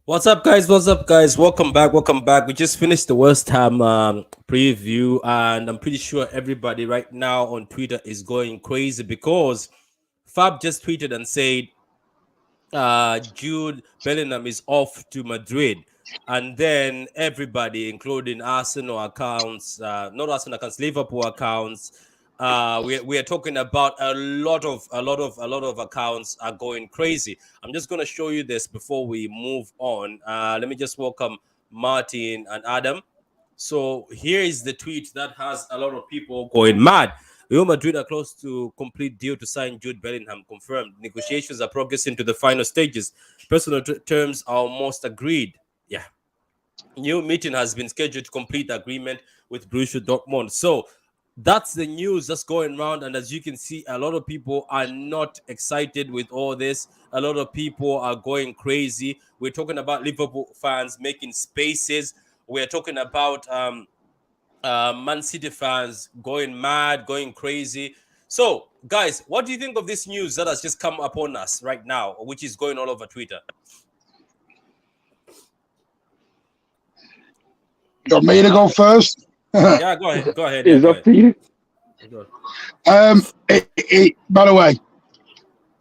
What's up, guys? What's up, guys? Welcome back. Welcome back. We just finished the West Ham preview, and I'm pretty sure everybody right now on Twitter is going crazy because Fab just tweeted and said Jude Bellingham is off to Madrid. And then everybody, including Arsenal accounts, not Arsenal accounts, Liverpool accounts, we are talking about a lot of accounts are going crazy. I'm just gonna show you this before we move on. Let me just welcome Martin and Adam. So here is the tweet that has a lot of people going mad. Real Madrid are close to complete deal to sign Jude Bellingham. Confirmed. Negotiations are progressing to the final stages. Personal terms are almost agreed. Yeah. New meeting has been scheduled to complete the agreement with Borussia Dortmund. So that's the news that's going around. And as you can see, a lot of people are not excited with all this. A lot of people are going crazy. We're talking about Liverpool fans making spaces. We're talking about Man City fans going mad, going crazy. So, guys, what do you think of this news that has just come upon us right now, which is going all over Twitter? You want me to go first? Yeah, go ahead. Go ahead. Yeah, It's go up ahead. to you. By the way,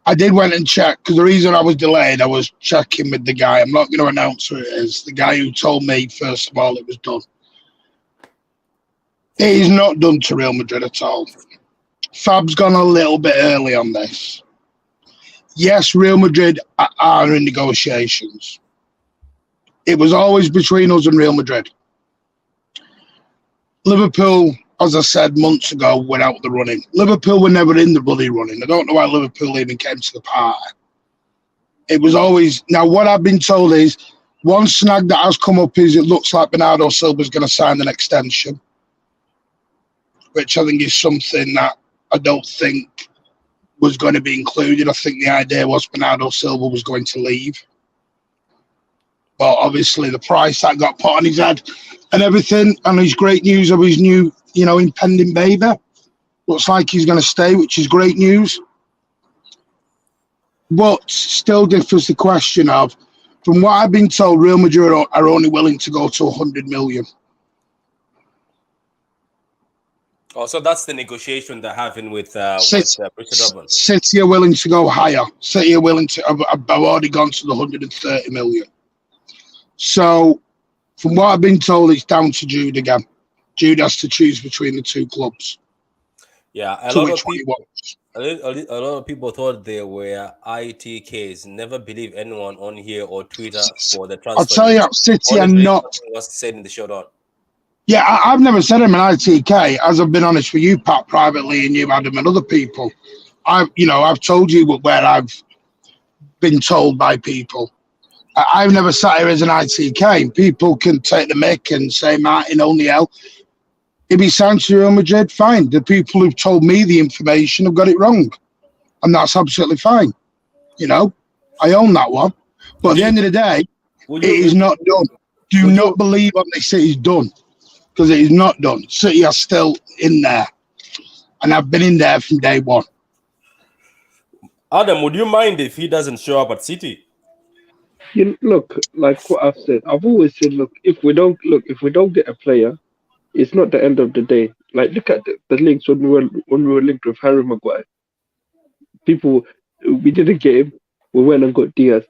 I did went and check because the reason I was delayed, I was checking with the guy. I'm not going to announce who it is. The guy who told me first of all it was done. It is not done to Real Madrid at all. Fab's gone a little bit early on this. Yes, Real Madrid are in negotiations. It was always between us and Real Madrid. Liverpool, as I said months ago, went out the running. Liverpool were never in the bloody running. I don't know why Liverpool even came to the party. It was always... Now, what I've been told is, one snag that has come up is it looks like Bernardo Silva's going to sign an extension, which I think is something that I don't think was going to be included. I think the idea was Bernardo Silva was going to leave. But obviously the price that got put on his head and everything, and his great news of his new, impending baby, looks like he's going to stay, which is great news. But still differs the question of, from what I've been told, Real Madrid are only willing to go to 100 million. Oh, so that's the negotiation they're having with Borussia Dortmund. City are willing to go higher. City are willing to have already gone to the 130 million. So, from what I've been told, it's down to Jude again. Jude has to choose between the two clubs. Yeah, a lot of people thought they were ITKs. Never believe anyone on here or Twitter for the transfer. I'll tell you, City are not. Was said in the showdown. Yeah, I've never said I'm an ITK, as I've been honest with you, Pat, privately, and you, Adam, and other people. I've told you where I've been told by people. I've never sat here as an ITK. People can take the mick and say Martin O'Neill. If he signed to Real Madrid, fine. The people who've told me the information have got it wrong. And that's absolutely fine. I own that one. But at the end of the day, it is not done. Do not believe on this, it is done. Because it is not done. City are still in there. And I've been in there from day one. Adam, would you mind if he doesn't show up at City? Look, like what I've said, I've always said, if we don't get a player, it's not the end of the day. Like, look at the links when we were linked with Harry Maguire. We didn't get him. We went and got Diaz.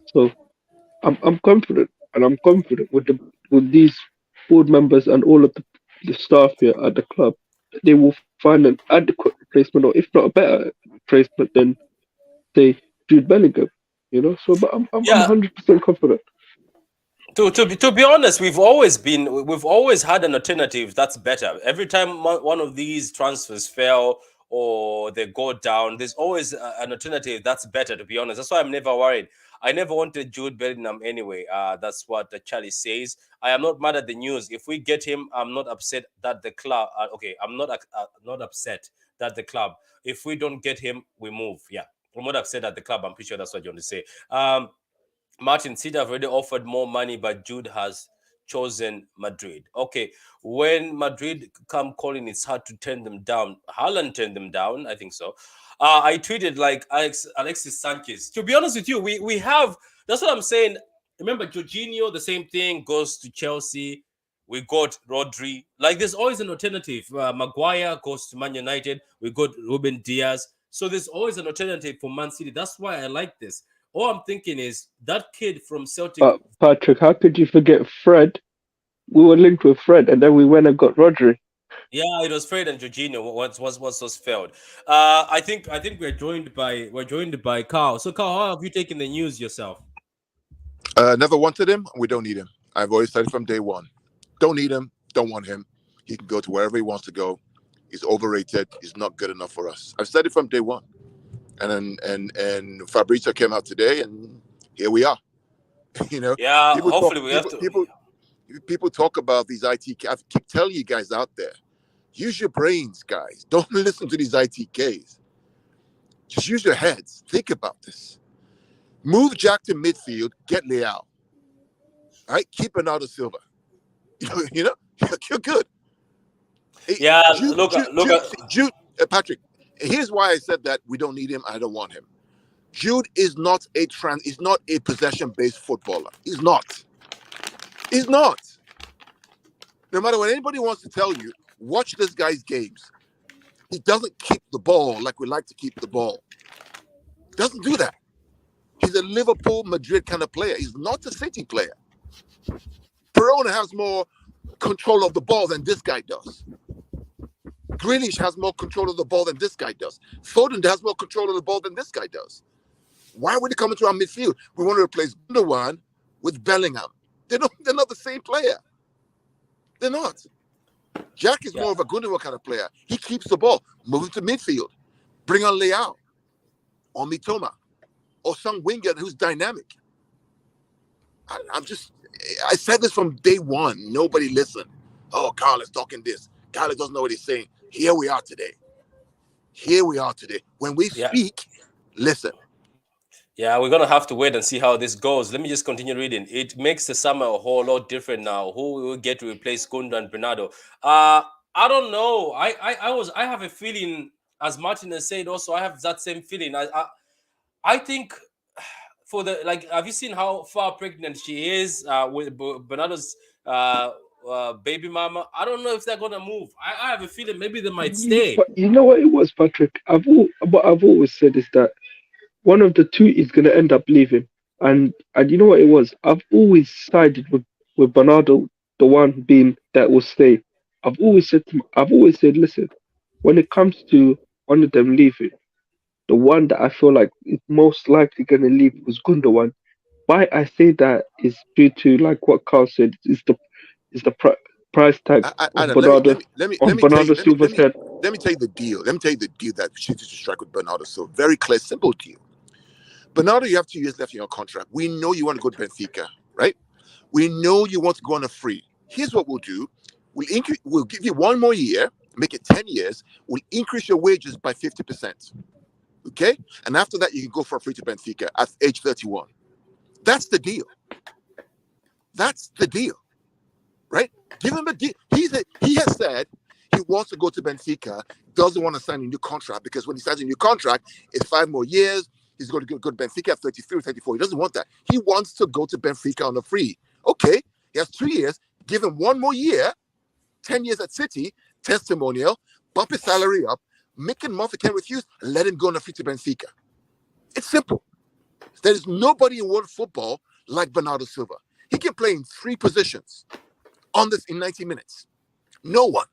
So I'm confident, and I'm confident with these board members and all of the staff here at the club. They will find an adequate replacement, or if not a better replacement than, say, Jude Bellingham. But I'm 100% confident. To be honest, we've always had an alternative that's better. Every time one of these transfers fail or they go down, there's always an alternative that's better. To be honest, that's why I'm never worried. I never wanted Jude Bellingham anyway. That's what Charlie says. I am not mad at the news. If we get him, I'm not upset that the club. I'm not upset that the club. If we don't get him, we move. Yeah, I'm not upset at the club. I'm pretty sure that's what you want to say. Martin, City have already offered more money, but Jude has chosen Madrid. Okay, when Madrid come calling, it's hard to turn them down. Haaland turned them down, I think so. I tweeted like Alexis Sanchez. To be honest with you, we have. That's what I'm saying. Remember, Jorginho, the same thing, goes to Chelsea. We got Rodri. Like, there's always an alternative. Maguire goes to Man United. We got Ruben Diaz. So there's always an alternative for Man City. That's why I like this. All I'm thinking is that kid from Celtic. But Patrick, how could you forget Fred? We were linked with Fred, and then we went and got Rodri. Yeah, it was Fred and Jorginho. Was failed. I think we're joined by Carl. So Carl, how have you taken the news yourself? Never wanted him. We don't need him. I've always said it from day one. Don't need him. Don't want him. He can go to wherever he wants to go. He's overrated. He's not good enough for us. I've said it from day one. And Fabrizio came out today, and here we are. Yeah, people talk, hopefully we have to. people talk about these IT. I keep telling you guys out there, use your brains, guys. Don't listen to these ITKs. Just use your heads. Think about this. Move Jack to midfield. Get Leao. All right, keep Bernardo Silva. You're good. Yeah, Jude, Patrick. Here's why I said that we don't need him. I don't want him. Jude is not He's not a possession-based footballer. He's not. He's not. No matter what anybody wants to tell you, watch this guy's games. He doesn't keep the ball like we like to keep the ball. Doesn't do that. He's a Liverpool, Madrid kind of player. He's not a City player. Perona has more control of the ball than this guy does. Grealish has more control of the ball than this guy does. Foden has more control of the ball than this guy does. Why would he come into our midfield? We want to replace Gundogan with Bellingham. They're not the same player. They're not. Jack is more of a Gundogan kind of player. He keeps the ball. Move him to midfield. Bring on Leao or Mitoma or some winger who's dynamic. I said this from day one. Nobody listened. Oh, Carl is talking this. Carl doesn't know what he's saying. Here we are today. When we speak, listen. Yeah, we're gonna have to wait and see how this goes. Let me just continue reading. It makes the summer a whole lot different now. Who will get to replace Gundo and Bernardo? I don't know. I have a feeling, as Martin has said. Also, I have that same feeling. I think for the have you seen how far pregnant she is with Bernardo's baby mama? I don't know if they're gonna move. I have a feeling maybe they might stay. But you know what it was, Patrick? What I've always said is that one of the two is going to end up leaving. And you know what it was? I've always sided with Bernardo, the one being that will stay. I've always said, listen, when it comes to one of them leaving, the one that I feel like is most likely going to leave was Gundogan. Why I say that is due to like what Carl said, is the price tag of Bernardo Silva's head. Let me tell you the deal. Let me tell you the deal that City should strike with Bernardo. So very clear, simple deal. Bernardo, you have 2 years left in your contract. We know you want to go to Benfica, right? We know you want to go on a free. Here's what we'll do. We'll give you 1 more year, make it 10 years. We'll increase your wages by 50%. Okay? And after that, you can go for a free to Benfica at age 31. That's the deal. That's the deal. Right? Give him a deal. He has said he wants to go to Benfica, doesn't want to sign a new contract because when he signs a new contract, it's 5 more years. He's going to go to Benfica at 33 or 34. He doesn't want that. He wants to go to Benfica on a free. Okay, he has 2 years. Give him 1 more year, 10 years at City, testimonial, bump his salary up, make him offer, can refuse, and let him go on a free to Benfica. It's simple. There is nobody in world football like Bernardo Silva. He can play in 3 positions in 90 minutes. No one.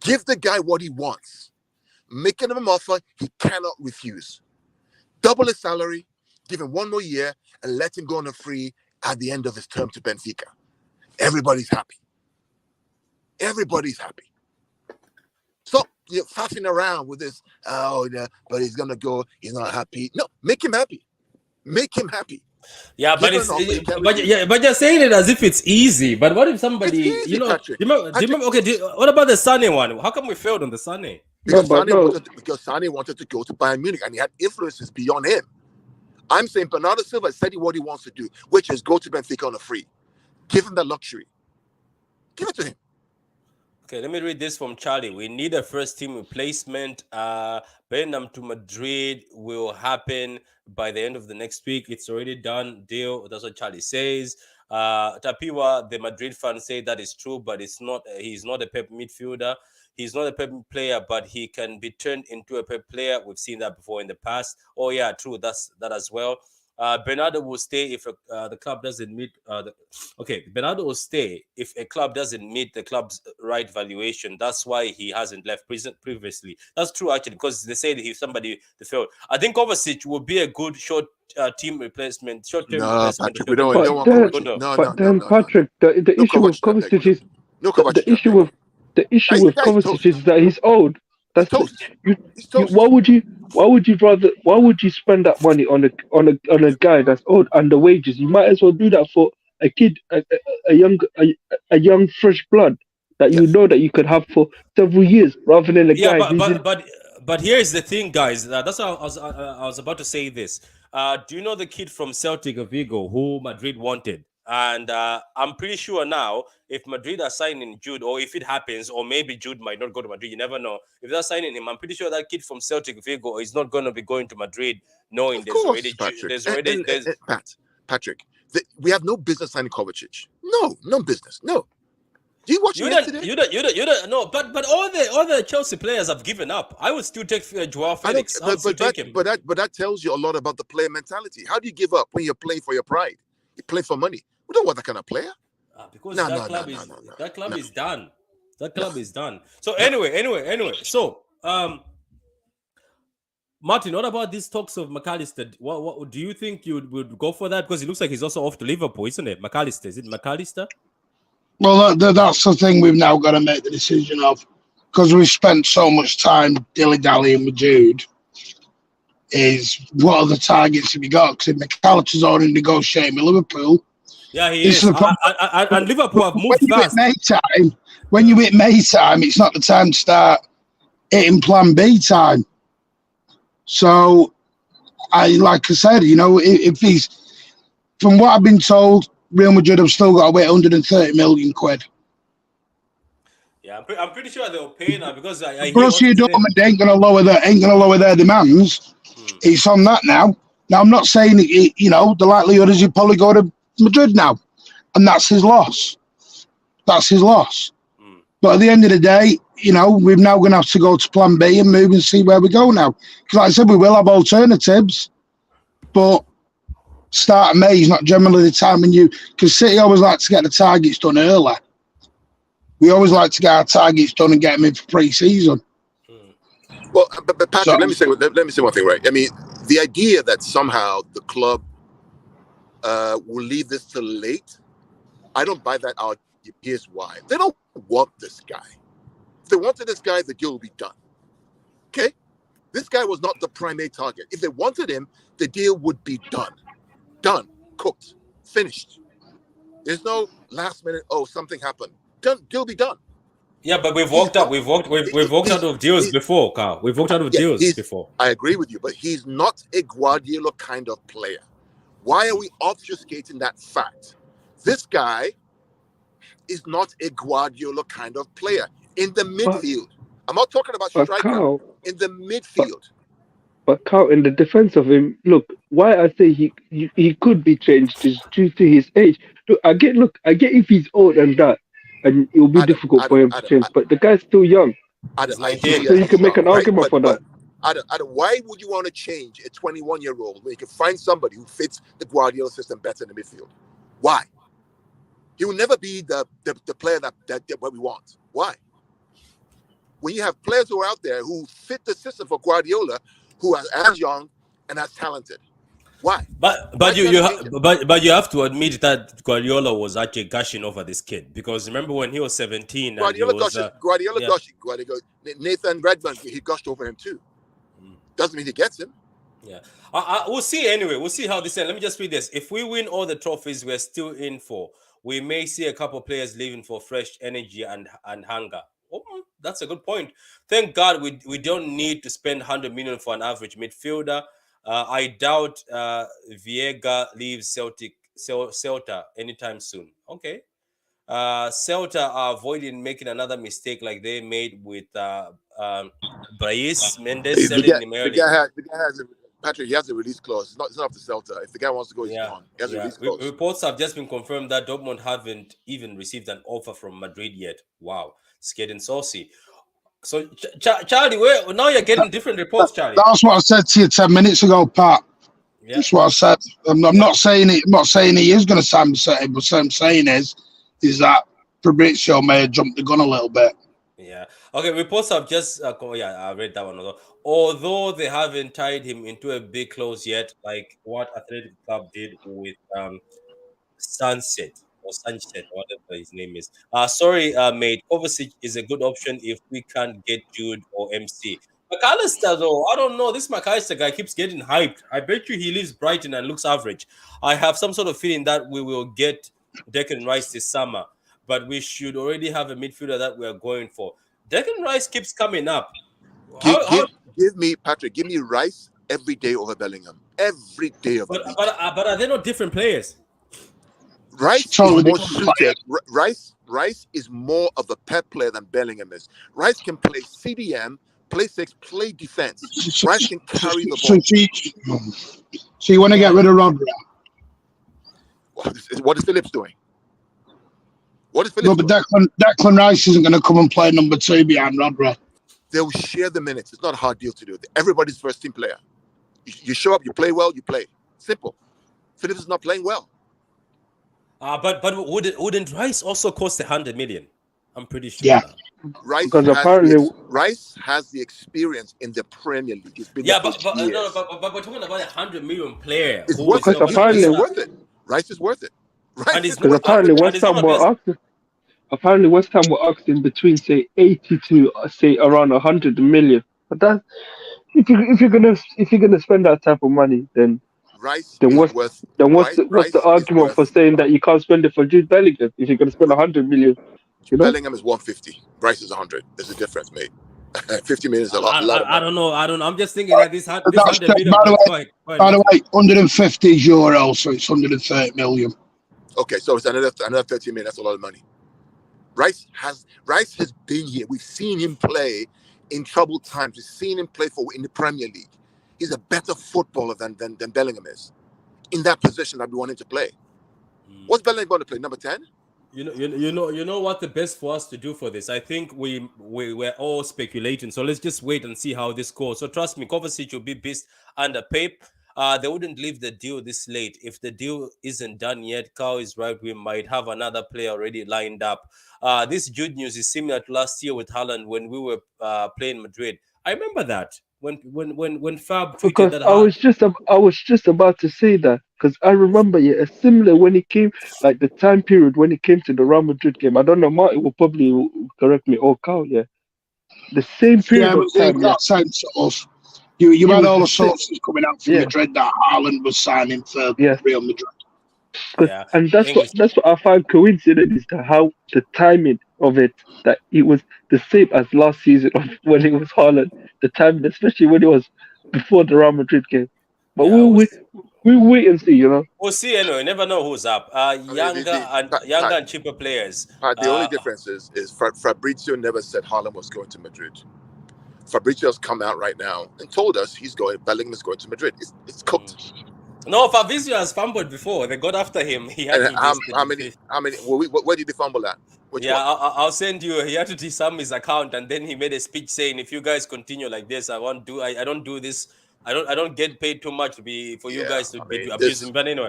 Give the guy what he wants. Make him an offer he cannot refuse. Double his salary, give him 1 more year, and let him go on a free at the end of his term to Benfica. Everybody's happy. Everybody's happy. Stop faffing around with this, but he's going to go, he's not happy. No, make him happy. Make him happy. Yeah, but you're saying it as if it's easy. But what if somebody, it's easy, Patrick. What about the Sané one? How come we failed on the Sané? Because Sané wanted to go to Bayern Munich and he had influences beyond him. I'm saying Bernardo Silva said what he wants to do, which is go to Benfica on a free. Give him the luxury. Give it to him. Okay, let me read this from Charlie. We need a first team replacement. Bellingham to Madrid will happen by the end of the next week. It's already done. Deal. That's what Charlie says. Tapiwa, the Madrid fans say that is true, but it's not. He's not a Pep midfielder. He's not a Pep player, but he can be turned into a Pep player. We've seen that before in the past. Oh yeah, true. That's that as well. Bernardo will stay if the club doesn't meet. Bernardo will stay if a club doesn't meet the club's right valuation. That's why he hasn't left prison previously. That's true actually, because they say that if somebody failed, I think Kovacic will be a good team replacement, short-term No, replacement. Patrick, we don't want Kovacic. No. Patrick, the No issue with Kovacic that Kovacic is No the Kovacic that issue big. with Guy's Kovacic toast. is that he's old. He's That's toast. He's toast. why would you spend that money on a guy that's old and the wages? You might as well do that for a kid, a young fresh blood that you Yes. know that you could have for several years, rather than a Yeah, guy who's in. but here's the thing, guys. That's what I was about to say this. Do you know the kid from Celtic of Vigo who Madrid wanted? And I'm pretty sure now, if Madrid are signing Jude, or if it happens, or maybe Jude might not go to Madrid, you never know. If they're signing him, I'm pretty sure that kid from Celtic Vigo is not going to be going to Madrid, knowing Of course, Patrick. Patrick, we have no business signing Kovacic. No business. No. Do you watch him yesterday? You don't. No, but all the Chelsea players have given up. I would still take Joao Felix. But that tells you a lot about the player mentality. How do you give up when you're playing for your pride? You play for money. We don't want that kind of player. Because that club is done. That club is done. So anyway. So Martin, what about these talks of McAllister? What do you think you would go for that? Because it looks like he's also off to Liverpool, isn't it? McAllister, is it McAllister? Well, that's the thing we've now got to make the decision of, because we've spent so much time dilly-dallying with Jude, is what are the targets have you got? Because if McAllister's already negotiating with Liverpool. Yeah, he is. And Liverpool have moved fast. When you hit May time, it's not the time to start hitting plan B time. So, like I said, if he's, from what I've been told, Real Madrid have still got to wait 130 million quid. Yeah, I'm pretty sure they'll pay now because Borussia Dortmund ain't gonna lower their demands. It's on that now. Now I'm not saying the likelihood is he'll probably go to Madrid now, and that's his loss. But at the end of the day, we're now going to have to go to plan B and move and see where we go now. Because like I said, we will have alternatives, but start of May is not generally the time because City always like to get the targets done early. We always like to get our targets done and get them in for pre-season. Well, but Patrick, let me say one thing, right? I mean, the idea that somehow the club will leave this till late, I don't buy that out. Here's why. They don't want this guy. If they wanted this guy, the deal will be done. Okay? This guy was not the primary target. If they wanted him, the deal would be done. Done. Cooked. Finished. There's no last minute, something happened. Done. Deal be done. Yeah, but we've walked out of deals before, Carl. We've walked out of deals before. I agree with you, but he's not a Guardiola kind of player. Why are we obfuscating that fact? This guy is not a Guardiola kind of player in the midfield. I'm not talking about striker. In the midfield. But Carl, in the defense of him, look, why I say he could be changed is due to his age. I get if he's old and that, and it will be difficult for him to change. But the guy's still young. So you can make an argument for that. Why would you want to change a 21-year-old when you can find somebody who fits the Guardiola system better in the midfield? Why? He will never be the player that what we want. Why? When you have players who are out there who fit the system for Guardiola, who are as young and as talented. Why? But you have to admit that Guardiola was actually gushing over this kid, because remember when he was 17, Guardiola gushing. Nathan Redmond, he gushed over him too. Doesn't mean he gets him. Yeah, we'll see anyway. We'll see how this ends. Let me just read this. If we win all the trophies we're still in for, we may see a couple players leaving for fresh energy and hunger. Oh, that's a good point. Thank God we don't need to spend 100 million for an average midfielder. I doubt Viega leaves Celta anytime soon. Okay. Celta are avoiding making another mistake like they made with Brais Mendes selling him early. The guy has Patrick. He has a release clause. It's not up to Celta. If the guy wants to go, he's gone. He has a release clause. Reports have just been confirmed that Dortmund haven't even received an offer from Madrid yet. Wow, it's getting saucy. So, Charlie, now you're getting different reports, Charlie. That's what I said to you 10 minutes ago, Pat. Yeah. That's what I said. I'm not saying it. I'm not saying he is going to sign City, but what I'm saying is that Fabrizio may have jumped the gun a little bit. Yeah. Okay. Reports have just. I read that one. Although they haven't tied him into a big clause yet, like what Athletic Club did with Sunset, whatever his name is. Sorry, mate. Kovacic is a good option if we can't get Jude or MC. McAllister, though, I don't know. This McAllister guy keeps getting hyped. I bet you he leaves Brighton and looks average. I have some sort of feeling that we will get Declan Rice this summer, but we should already have a midfielder that we are going for. Declan Rice keeps coming up. Give me Rice every day over Bellingham. Every day of the week. But are they not different players? Rice is more suited. Rice is more of a pep player than Bellingham is. Rice can play CDM, play 6, play defense. Rice can carry the ball. So you want to get rid of Rodri? What is Phillips doing? No, but Declan Rice isn't going to come and play number 2 behind Rodri. They'll share the minutes. It's not a hard deal to do. Everybody's first team player. You show up, you play well, you play. Simple. Phillips is not playing well. But wouldn't Rice also cost 100 million? I'm pretty sure. Yeah. Rice has the experience in the Premier League. He's been but we're talking about 100 million player. It's worth it. Rice is worth it. Because apparently West Ham were asking between say 80 to say around 100 million. But that if you're gonna spend that type of money, then what's the argument for saying that you can't spend it for Jude Bellingham if you're gonna spend 100 million? You know? Bellingham is 150. Rice is 100. There's a difference, mate. 50 million is a lot. I don't know. I'm just thinking that this 100 million. By the way, 150 euros, so it's 130 million. Okay, so it's another 30 million. That's a lot of money. Rice has been here. We've seen him play in troubled times. We've seen him play in the Premier League. He's a better footballer than Bellingham is in that position that we want him to play. What's Bellingham going to play? Number 10? You know what the best for us to do for this? I think we're all speculating. So let's just wait and see how this goes. So trust me, Kovacic will be beast under Pep. They wouldn't leave the deal this late. If the deal isn't done yet, Carl is right. We might have another player already lined up. This Jude news is similar to last year with Haaland when we were playing Madrid. I remember that when Fab tweeted because that. I was just about to say that because I remember similar when it came like the time period when it came to the Real Madrid game. I don't know, Martin will probably correct me or Carl. Yeah, the same period of time. That sense of. You had all the sources coming out from Madrid that Haaland was signing for Real Madrid. And that's what I find coincident is how the timing of it, that it was the same as last season when it was Haaland, the timing, especially when it was before the Real Madrid game. But we'll wait and see, We'll see anyway. Never know who's up. Younger and cheaper players. The only difference is Fabrizio never said Haaland was going to Madrid. Fabrizio's come out right now and told us Bellingham is going to Madrid. It's cooked. No, Fabrizio has fumbled before. They got after him. He had how many? Where did he fumble at? I'll send you. He had to disarm his account, and then he made a speech saying, "If you guys continue like this, I don't do this. I don't get paid too much for you guys to be abusing." But anyway,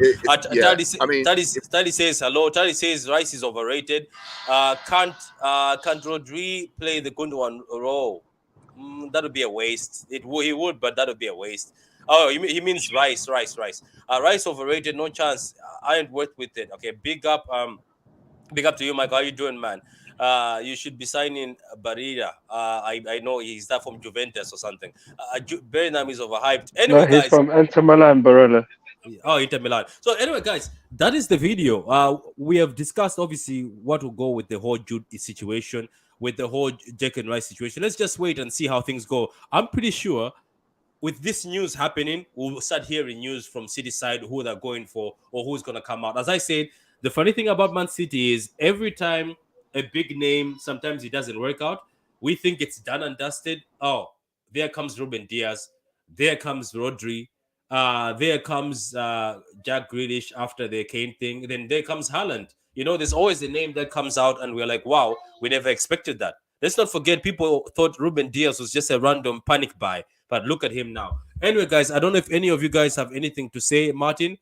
Taddy says hello. Taddy says Rice is overrated. Can't Rodri play the Gundogan role? That would be a waste. He would, but that would be a waste. Oh, he means Rice. Rice overrated, no chance. I ain't worth with it. Okay, big up to you, Mike. How you doing, man? You should be signing Barilla. I know he's that from Juventus or something. Bellingham is overhyped. Anyway, he's from Inter Milan, Barilla. Oh, Inter Milan. So anyway, guys, that is the video. We have discussed obviously what will go with the whole Jude situation, with the whole Declan Rice situation. Let's just wait and see how things go. I'm pretty sure with this news happening, we'll start hearing news from City side who they're going for or who's going to come out. As I said, The funny thing about Man City is every time a big name, sometimes it doesn't work out, we think it's done and dusted. Oh, there comes Ruben Diaz. There comes Rodri. There comes Jack Grealish after the Kane thing. Then there comes Haaland. You know, there's always a name that comes out, and we're like, wow, we never expected that. Let's not forget, people thought Ruben Diaz was just a random panic buy, but look at him now. Anyway, guys, I don't know if any of you guys have anything to say. Martin?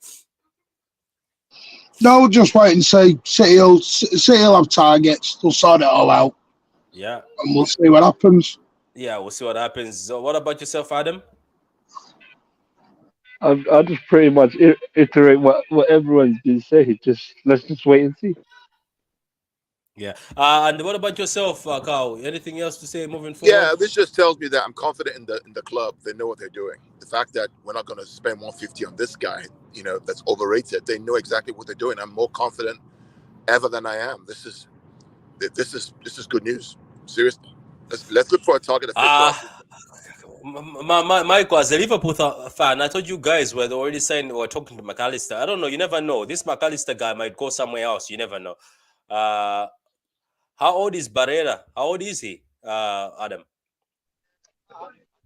No, just wait and see. City will have targets. They'll sort it all out. Yeah. And we'll see what happens. Yeah, we'll see what happens. So what about yourself, Adam? I'll just pretty much iterate what everyone's been saying. Let's just wait and see. Yeah. And what about yourself, Carl? Anything else to say moving forward? Yeah, this just tells me that I'm confident in the club. They know what they're doing. The fact that we're not going to spend 150 on this guy, that's overrated. They know exactly what they're doing. I'm more confident ever than I am. This is good news. Seriously, let's look for a target of 50. Michael, as a Liverpool fan, I thought you guys were already saying or talking to McAllister. I don't know. You never know. This McAllister guy might go somewhere else. You never know. How old is Barrera? How old is he, Adam?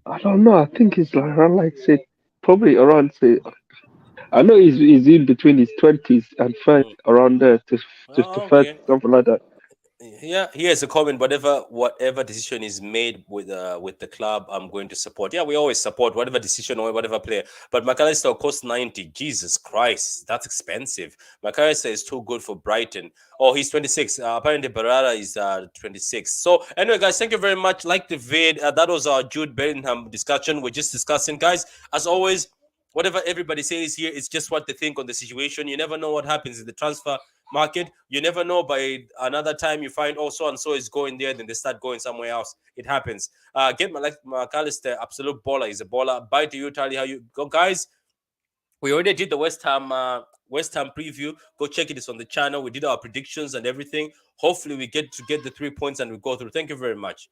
I don't know. I think he's like around, like, say, probably around, say, I know he's in between his 20s and 30, around there to Oh, 30, okay. something like that. Yeah, here's a comment. Whatever decision is made with the club, I'm going to support. Yeah, we always support whatever decision or whatever player. But McAllister costs 90. Jesus Christ, that's expensive. McAllister is too good for Brighton. Oh, he's 26. Apparently, Barara is 26. So anyway, guys, thank you very much. Like the vid. That was our Jude Bellingham discussion. We're just discussing, guys. As always, whatever everybody says here, it's just what they think on the situation. You never know what happens in the transfer market. You never know, by another time you find so and so is going there, then they start going somewhere else. It happens. Get McAllister, absolute baller. He's a baller. Bye to you, Charlie. How you go, guys? We already did the West Ham preview. Go check it. It's on the channel. We did our predictions and everything. Hopefully we get the 3 points and we go through. Thank you very much.